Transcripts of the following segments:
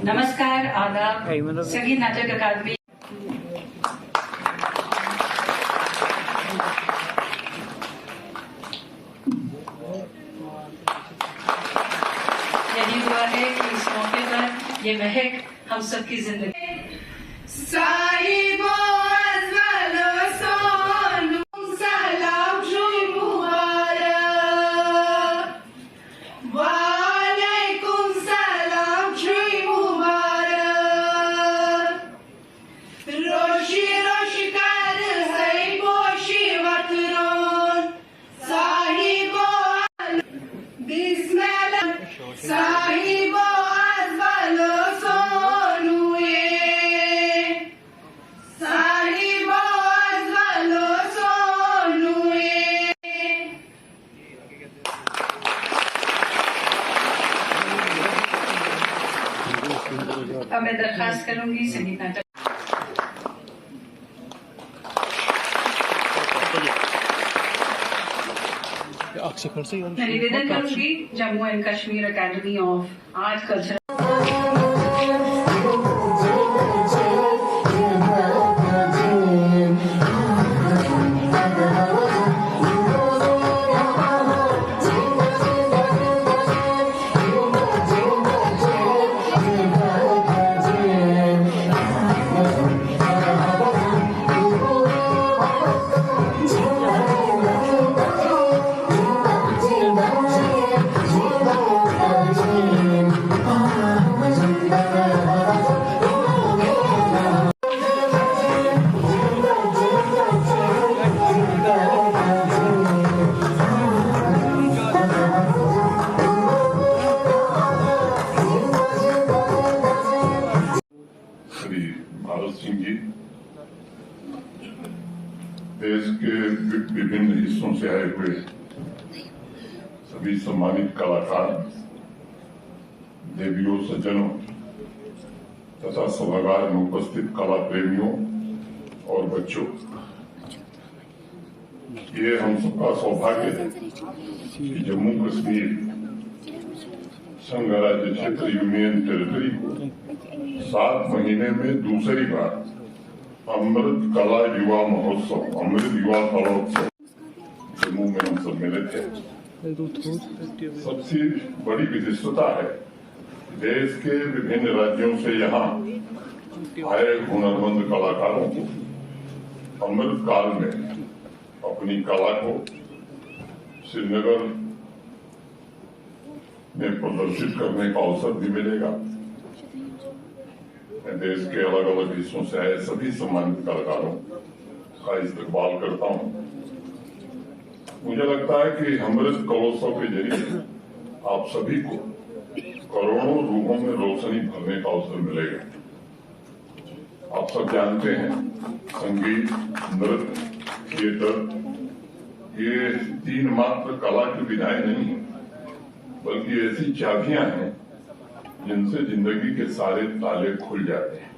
नमस्कार, आदाब। संगीत नाटक अकादमी यही दुआ है कि इस मौके पर ये महक हम सबकी जिंदगी अब मैं दरखास्त करूंगी संगीत नाटक मैं निवेदन करूंगी Jammu and Kashmir academy of art culture देश के विभिन्न हिस्सों से आए हुए सभी सम्मानित कलाकार, देवियों, सज्जनों तथा सभागार में उपस्थित कला प्रेमियों और बच्चों, ये हम सबका सौभाग्य है कि जम्मू कश्मीर संघ राज्य क्षेत्र यूनियन टेरिटरी को 7 महीने में दूसरी बार अमृत कला युवा महोत्सव, अमृत युवा कलोत्सव जम्मू में हम सब मिले थे। सबसे बड़ी विशिष्टता है देश के विभिन्न राज्यों से यहाँ आए हुनरमंद कलाकारों को अमृत काल में अपनी कला को श्रीनगर में प्रदर्शित करने का अवसर भी मिलेगा। मैं देश के अलग अलग हिस्सों से आए सभी सम्मानित कलाकारों का इस्तकबाल करता हूं। मुझे लगता है कि अमृत कलोत्सव के जरिए आप सभी को करोड़ों रूहों में रोशनी भरने का अवसर मिलेगा। आप सब जानते हैं संगीत, नृत्य, थिएटर ये 3 मात्र कला की विधाएं नहीं है, बल्कि ऐसी चाबियां हैं जिनसे जिंदगी के सारे ताले खुल जाते हैं।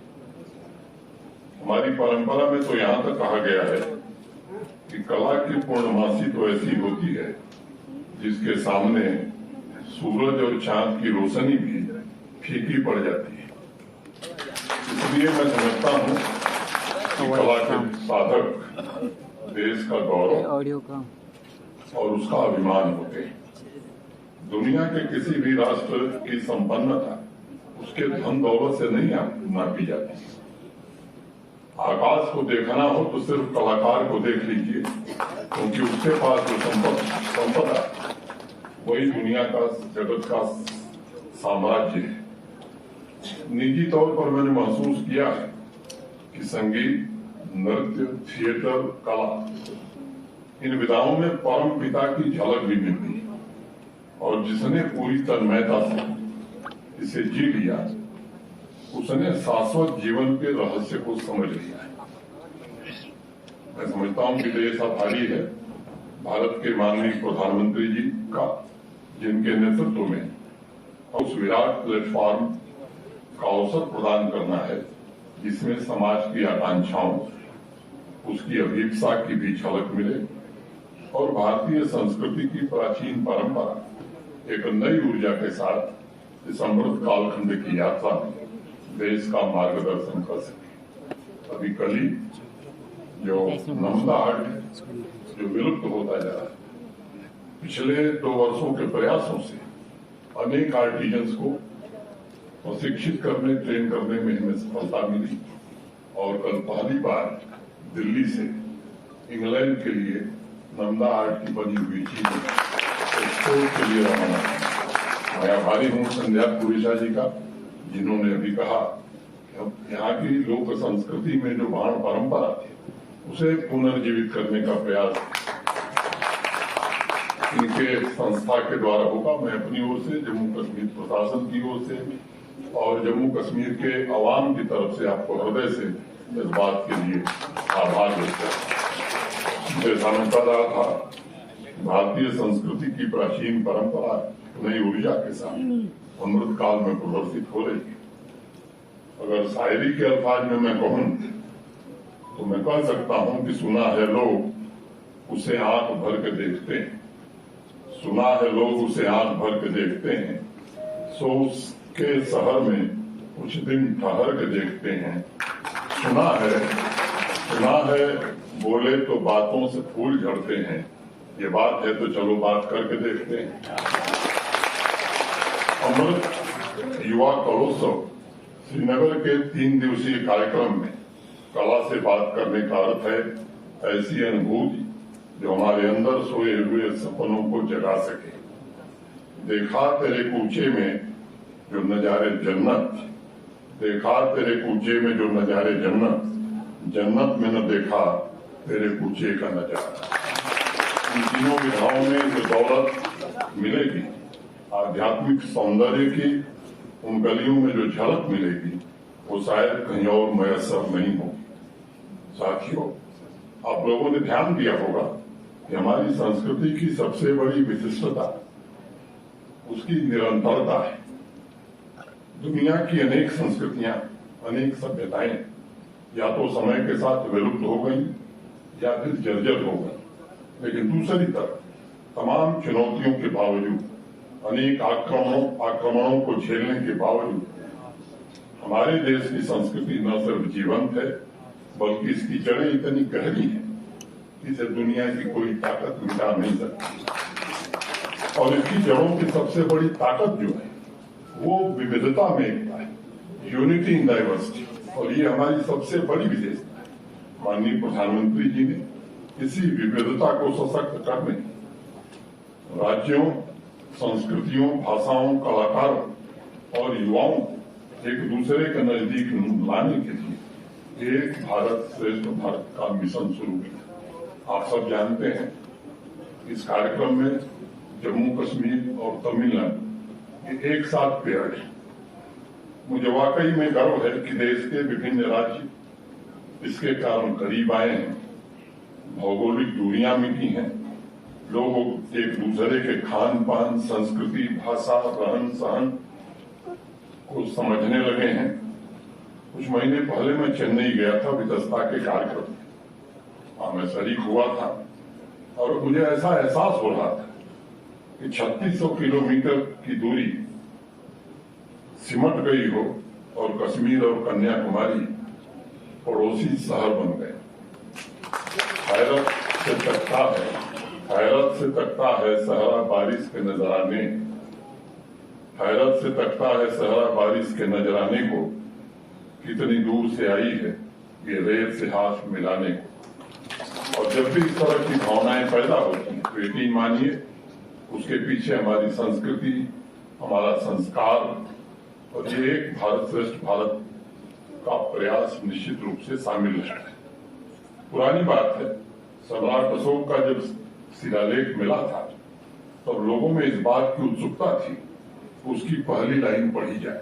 हमारी परंपरा में तो यहाँ तक कहा गया है कि कला की पूर्णमासी तो ऐसी होती है जिसके सामने सूरज और चांद की रोशनी भी फीकी पड़ जाती है। इसलिए मैं समझता हूँ कि कला के साधक देश का गौरव और उसका अभिमान होते हैं। दुनिया के किसी भी राष्ट्र की संपन्नता उसके धन दौलत से नहीं नापी जाती। आकाश को देखना हो तो सिर्फ कलाकार को देख लीजिए, क्योंकि उसके पास जो संपदा वही दुनिया का, जगत का साम्राज्य है। निजी तौर पर मैंने महसूस किया है कि संगीत, नृत्य, थिएटर, कला इन विधाओं में परम पिता की झलक भी मिलती है और जिसने पूरी तन्मयता से इसे जी लिया उसने शाश्वत जीवन के रहस्य को समझ लिया है। मैं समझता हूं कि देश आभारी है भारत के माननीय प्रधानमंत्री जी का, जिनके नेतृत्व में उस विराट प्लेटफॉर्म का अवसर प्रदान करना है जिसमें समाज की आकांक्षाओं, उसकी अभिप्सा की भी झलक मिले और भारतीय संस्कृति की प्राचीन परंपरा एक नई ऊर्जा के साथ इस अमृत कालखंड की यात्रा में देश का मार्गदर्शन कर सके। अभी कल ही जो नमदा आर्ट जो विलुप्त होता जा रहा है, पिछले 2 वर्षों के प्रयासों से अनेक आर्टिजन्स को प्रशिक्षित करने, ट्रेन करने में हमें सफलता मिली और कल पहली बार दिल्ली से इंग्लैंड के लिए नमदा आर्ट की बनी हुई चीजें एक्सपोर्ट के लिए रवाना। मैं आभारी हूँ संध्या पुरेशा जी का, जिन्होंने अभी कहा यहाँ की लोक संस्कृति में जो बाण परंपरा थी उसे पुनर्जीवित करने का प्रयास इनके संस्था के द्वारा होगा। मैं अपनी ओर से, जम्मू कश्मीर प्रशासन की ओर से और जम्मू कश्मीर के अवाम की तरफ से आपको हृदय से इस बात के लिए आभार व्यक्त करता हूं। जैसा मैं कह रहा था, भारतीय संस्कृति की प्राचीन परंपरा नई ऊर्जा के साथ अमृत काल में प्रदर्शित हो रही है। अगर शायरी के अल्फाज में मैं कहूं तो मैं कह सकता हूं कि सुना है लोग उसे आंख भर के देखते हैं, सुना है लोग उसे आंख भर के देखते हैं, सो उसके शहर में कुछ दिन ठहर के देखते हैं। सुना है बोले तो बातों से फूल झड़ते हैं, ये बात है तो चलो बात करके देखते हैं। अमृत युवा कलोत्सव श्रीनगर के 3 दिवसीय कार्यक्रम में कला से बात करने का अर्थ है ऐसी अनुभूति जो हमारे अंदर सोए हुए सपनों को जगा सके। देखा तेरे कूचे में जो नजारे जन्नत, देखा तेरे कूचे में जो नजारे जन्नत, जन्नत में न देखा तेरे कूचे का नजारा। इन तीनों विधाओं में जो दौलत मिलेगी, आध्यात्मिक सौंदर्य की उन गलियों में जो झलक मिलेगी, वो शायद कहीं और मयसर नहीं होगी। साथियों, आप लोगों ने ध्यान दिया होगा कि हमारी संस्कृति की सबसे बड़ी विशिष्टता उसकी निरंतरता है। दुनिया की अनेक संस्कृतियां, अनेक सभ्यताएं या तो समय के साथ विलुप्त हो गई या फिर जर्जर हो गई, लेकिन दूसरी तरफ तमाम चुनौतियों के बावजूद, अनेक आक्रमणों को झेलने के बावजूद हमारे देश की संस्कृति न सिर्फ जीवंत है बल्कि इसकी जड़ें इतनी गहरी हैं इसे दुनिया की कोई ताकत मिटा नहीं सकती। और इसकी जड़ों की सबसे बड़ी ताकत जो है वो विविधता में एकता है, यूनिटी इन डाइवर्सिटी, और ये हमारी सबसे बड़ी विशेषता है। माननीय प्रधानमंत्री जी ने इसी विविधता को सशक्त करने, राज्यों, संस्कृतियों, भाषाओं, कलाकारों और युवाओं एक दूसरे के नजदीक लाने के लिए एक भारत श्रेष्ठ भारत का मिशन शुरू किया। आप सब जानते हैं इस कार्यक्रम में जम्मू कश्मीर और तमिलनाडु एक साथ पेयर है। मुझे वाकई में गर्व है कि देश के विभिन्न राज्य इसके कारण करीब आए हैं, भौगोलिक दूरियां मिटी हैं, लोग एक दूसरे के खान पान, संस्कृति, भाषा, रहन सहन को समझने लगे हैं। कुछ महीने पहले मैं चेन्नई गया था वितस्ता के कार्यक्रम में, वहां मैं शरीक हुआ था और मुझे ऐसा एहसास हो रहा था कि 3600 किलोमीटर की दूरी सिमट गई हो और कश्मीर और कन्याकुमारी पड़ोसी शहर बन गए। हैरत से तकता है सहरा बारिश के नजराने, हैरत से तकता है सहरा बारिश के नजराने को, कितनी दूर से आई है ये रेत से हाथ मिलाने को। और जब भी इस तरह की भावनाएं पैदा होती हैं तो यकीन मानिए उसके पीछे हमारी संस्कृति, हमारा संस्कार और ये एक भारत श्रेष्ठ भारत का प्रयास निश्चित रूप से शामिल रहता है। पुरानी बात है, सम्राट अशोक का जब शिलालेख मिला था तब तो लोगों में इस बात की उत्सुकता थी उसकी पहली लाइन पढ़ी जाए।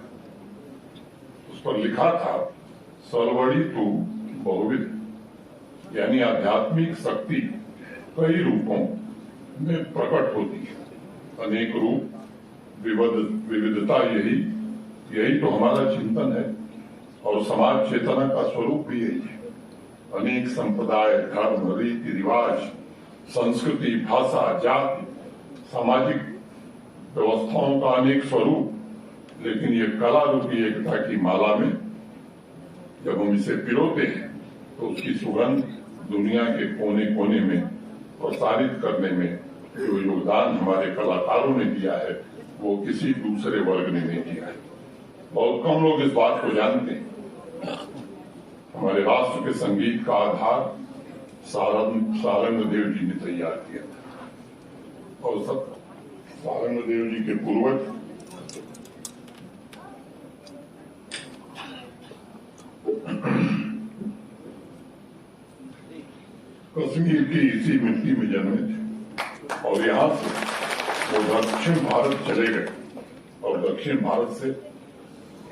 उस पर लिखा था सर्वड़ी तू बहुविध, यानी आध्यात्मिक शक्ति कई रूपों में प्रकट होती है। अनेक रूप, विविधता, यही तो हमारा चिंतन है और समाज चेतना का स्वरूप भी यही है। अनेक संप्रदाय, धर्म, रीति रिवाज, संस्कृति, भाषा, जाति, सामाजिक व्यवस्थाओं का अनेक स्वरूप, लेकिन ये कला रूपी एकता की माला में जब हम इसे पिरोते हैं तो उसकी सुगंध दुनिया के कोने कोने में प्रसारित करने में जो योगदान हमारे कलाकारों ने दिया है वो किसी दूसरे वर्ग ने नहीं दिया है। बहुत कम लोग इस बात को जानते हैं। हमारे राष्ट्र के संगीत का आधार सारंग देव जी ने तैयार किया था और सब सारंग देव जी के पूर्वज कश्मीर की इसी मिट्टी में जन्मे थे और यहां से वो दक्षिण भारत चले गए और दक्षिण भारत से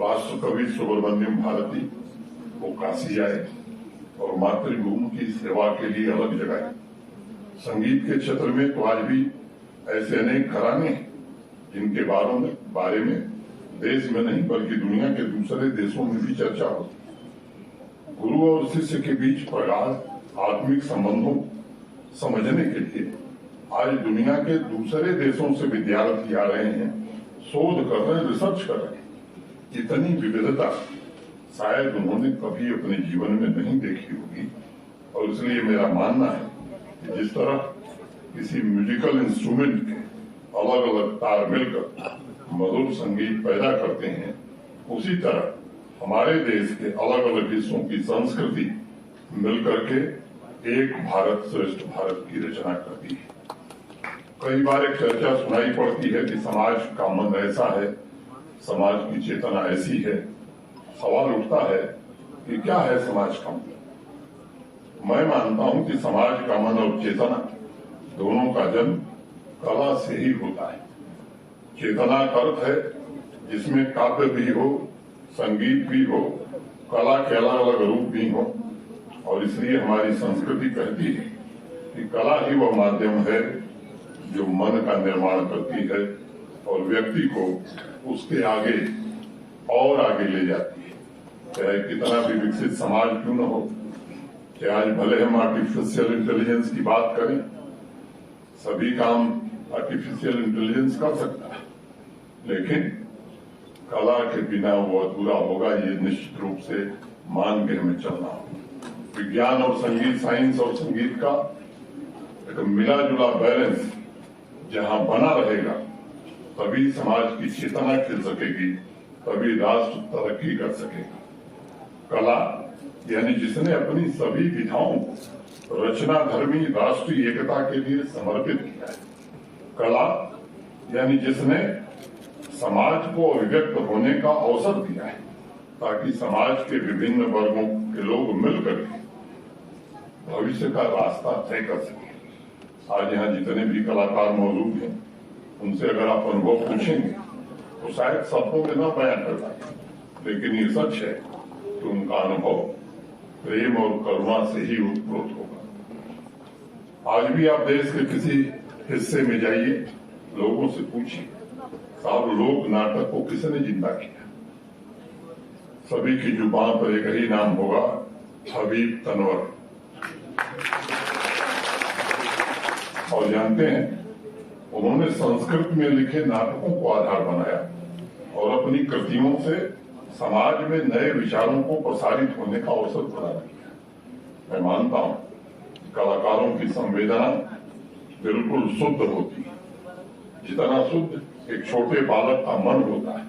राष्ट्र कवि सुब्रमण्यम भारती वो काशी आए और मातृभूमि की सेवा के लिए अलग जगह। संगीत के क्षेत्र में तो आज भी ऐसे अनेक घराने हैं जिनके बारे में देश में नहीं बल्कि दुनिया के दूसरे देशों में भी चर्चा होती। गुरु और शिष्य के बीच प्रगाढ़ आत्मिक संबंधों समझने के लिए आज दुनिया के दूसरे देशों से विद्यार्थी आ रहे हैं, शोध कर रहे हैं, रिसर्च कर रहे हैं। इतनी विविधता शायद उन्होंने कभी अपने जीवन में नहीं देखी होगी और इसलिए मेरा मानना है कि जिस तरह किसी म्यूजिकल इंस्ट्रूमेंट के अलग अलग तार मिलकर मधुर संगीत पैदा करते हैं, उसी तरह हमारे देश के अलग अलग हिस्सों की संस्कृति मिलकर के एक भारत श्रेष्ठ भारत की रचना करती है। कई बार एक चर्चा सुनाई पड़ती है कि समाज का मन ऐसा है, समाज की चेतना ऐसी है। सवाल उठता है कि क्या है समाज का मन? मैं मानता हूं कि समाज का मन और चेतना दोनों का जन्म कला से ही होता है। चेतना का अर्थ है जिसमें काव्य भी हो, संगीत भी हो, कला के अलग अलग रूप भी हो और इसलिए हमारी संस्कृति कहती है कि कला ही वह माध्यम है जो मन का निर्माण करती है और व्यक्ति को उसके आगे और आगे ले जाती है। चाहे कितना भी विकसित समाज क्यों न हो, चाहे आज भले हम आर्टिफिशियल इंटेलिजेंस की बात करें, सभी काम आर्टिफिशियल इंटेलिजेंस कर सकता है, लेकिन कला के बिना वो अधूरा होगा, ये निश्चित रूप से मान के हमें चलना होगा। विज्ञान और संगीत, साइंस और संगीत का एक मिला जुला बैलेंस जहां बना रहेगा तभी समाज की चेतना खिल सकेगी, तभी राष्ट्र तरक्की कर सकेगा। कला यानी जिसने अपनी सभी विधाओं को रचना धर्मी राष्ट्रीय एकता के लिए समर्पित किया है। कला यानी जिसने समाज को अभिव्यक्त होने का अवसर दिया है ताकि समाज के विभिन्न वर्गों के लोग मिलकर भविष्य का रास्ता तय कर सके। आज यहाँ जितने भी कलाकार मौजूद हैं उनसे अगर आप अनुभव पूछेंगे तो शायद शब्दों में न बयान कर पाए, लेकिन ये सच है कि उनका अनुभव प्रेम और करुणा से ही उत्प्रोत होगा। आज भी आप देश के किसी हिस्से में जाइए, लोगों से पूछिए साहब लोक नाटक को किसने जिंदा किया? सभी की जुबान पर एक ही नाम होगा, हबीब तनवर। और जानते हैं उन्होंने संस्कृत में लिखे नाटकों को आधार बनाया और अपनी कृतियों से समाज में नए विचारों को प्रसारित होने का अवसर प्रदान किया। मैं मानता हूं कलाकारों की संवेदना बिल्कुल शुद्ध होती है, जितना शुद्ध एक छोटे बालक का मन होता है।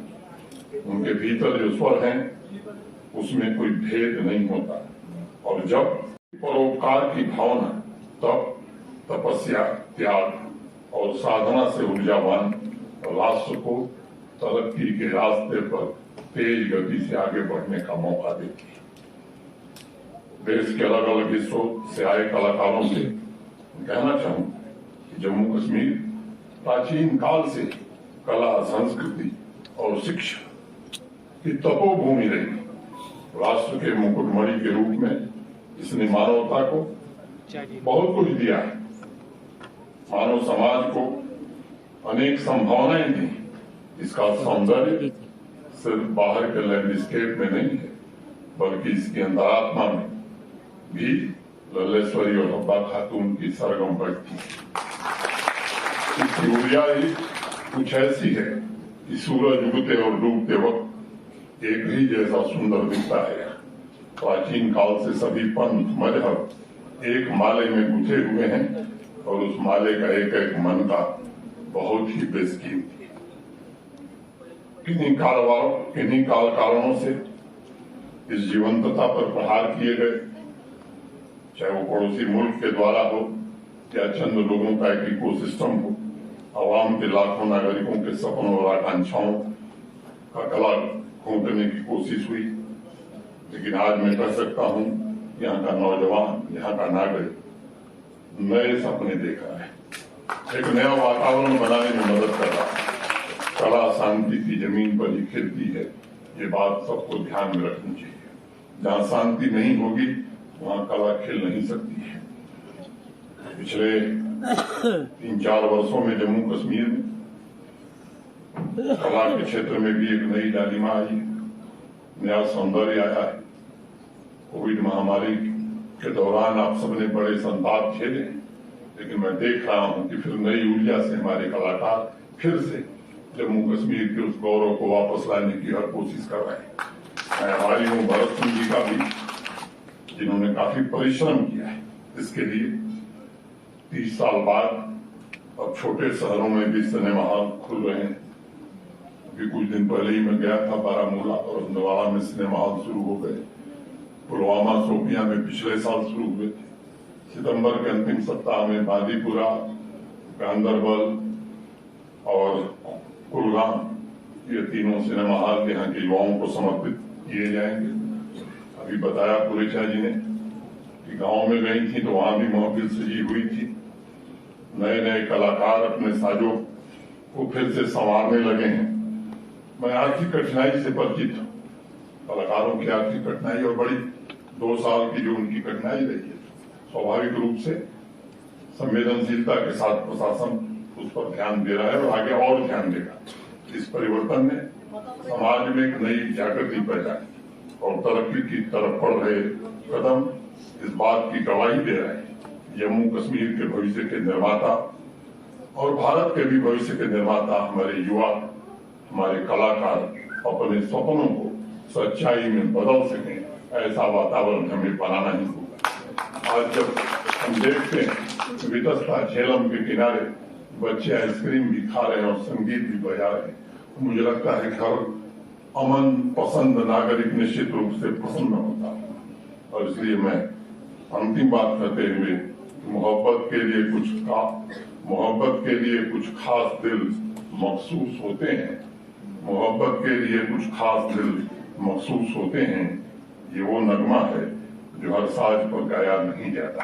उनके भीतर जो स्वर हैं उसमें कोई भेद नहीं होता और जब परोपकार की भावना, तब तपस्या, त्याग और साधना से ऊर्जावान राष्ट्र को तरक्की के रास्ते पर तेज गति से आगे बढ़ने का मौका देती है। देश के अलग अलग हिस्सों से आए कलाकारों से कहना चाहूंगा कि जम्मू कश्मीर प्राचीन काल से कला, संस्कृति और शिक्षा की तपोभूमि रही। राष्ट्र के मुकुटमणि के रूप में इसने मानवता को बहुत कुछ दिया है। मानव समाज को अनेक संभावनाएं दी। इसका सौंदर्य सिर्फ बाहर के लैंडस्केप में नहीं है, बल्कि इसकी अंतरात्मा में भी लल्लेश्वरी और हब्बा खातून की सरगम बढ़ती है। इसकी ऊर्जा ही कुछ ऐसी है कि सूरज उगते और डूबते वक्त एक ही जैसा सुंदर दिखता है। प्राचीन काल से सभी पंथ मजहब एक माले में गुथे हुए हैं और उस माले का एक एक मन का बहुत ही बेसकीमती है। किन्हीं काल कारणों से इस जीवंतता पर प्रहार किए गए, चाहे वो पड़ोसी मुल्क के द्वारा हो या चंद लोगों का एक इकोसिस्टम हो। आवाम के लाखों नागरिकों के सपनों और आकांक्षाओं का गला घोंटने की कोशिश हुई, लेकिन आज मैं कह सकता हूं यहाँ का नौजवान, यहाँ का नागरिक नए सपने देख रहा है, एक नया वातावरण बनाने में मदद कर रहा है। कला शांति की जमीन पर ही खिलती है, ये बात सबको ध्यान में रखनी चाहिए। जहाँ शांति नहीं होगी वहाँ कला खिल नहीं सकती है। पिछले 3-4 वर्षों में जम्मू कश्मीर में कला के क्षेत्र में भी एक नई लालिमा आई है, नया सौंदर्य आया है। कोविड महामारी के दौरान आप सबने बड़े संताप झेले, लेकिन मैं देख रहा हूं कि फिर नई ऊर्जा से हमारे कलाकार फिर से जम्मू कश्मीर के उस गौरव को वापस लाने की हर कोशिश कर रहे हैं। मैं आभारी हूं भरत सिंह जी का भी, जिन्होंने काफी परिश्रम किया है इसके लिए। 30 साल बाद अब छोटे शहरों में भी सिनेमा हॉल खुल रहे हैं। अभी कुछ दिन पहले ही मैं गया था, बारामूला और हंदवाड़ा में सिनेमा हॉल शुरू हो गए। पुलवामा शोपियां में पिछले साल शुरू हुए थे। सितंबर के अंतिम सप्ताह में बांदीपुरा, गांदरबल और कुलगाम, ये तीनों सिनेमा हॉल यहाँ के युवाओं को समर्पित किए जाएंगे। अभी बताया पुरेचा जी ने कि गांव में गई थी तो वहां भी महफिल सजी हुई थी। नए नए कलाकार अपने साजों को फिर से संवारने लगे हैं। मैं आर्थिक कठिनाई से परिचित हूँ, कलाकारों की आर्थिक कठिनाई, और बड़ी 2 साल की जो उनकी कठिनाई रही है, स्वाभाविक रूप से संवेदनशीलता के साथ प्रशासन उस पर ध्यान दे रहा है और आगे और ध्यान देगा। इस परिवर्तन ने समाज में एक नई जागृति पैदा की और तरक्की की तरफ बढ़ रहे कदम इस बात की गवाही दे रहे हैं। जम्मू कश्मीर के भविष्य के निर्माता और भारत के भी भविष्य के निर्माता हमारे युवा, हमारे कलाकार अपने सपनों को सच्चाई में बदल सकें, ऐसा वातावरण हमें बनाना ही होगा। आज जब हम देखते हैं वितस्ता झेलम के किनारे बच्चे आइसक्रीम भी खा रहे हैं और संगीत भी बजा रहे हैं, मुझे लगता है कि हर अमन पसंद नागरिक निश्चित रूप से प्रसन्न होता है। और इसलिए मैं अंतिम बात करते हुए मोहब्बत के लिए कुछ खास दिल मखसूस होते हैं, मोहब्बत के लिए कुछ खास दिल मखसूस होते हैं। ये वो नगमा है जो हर साज पर गाया नहीं जाता।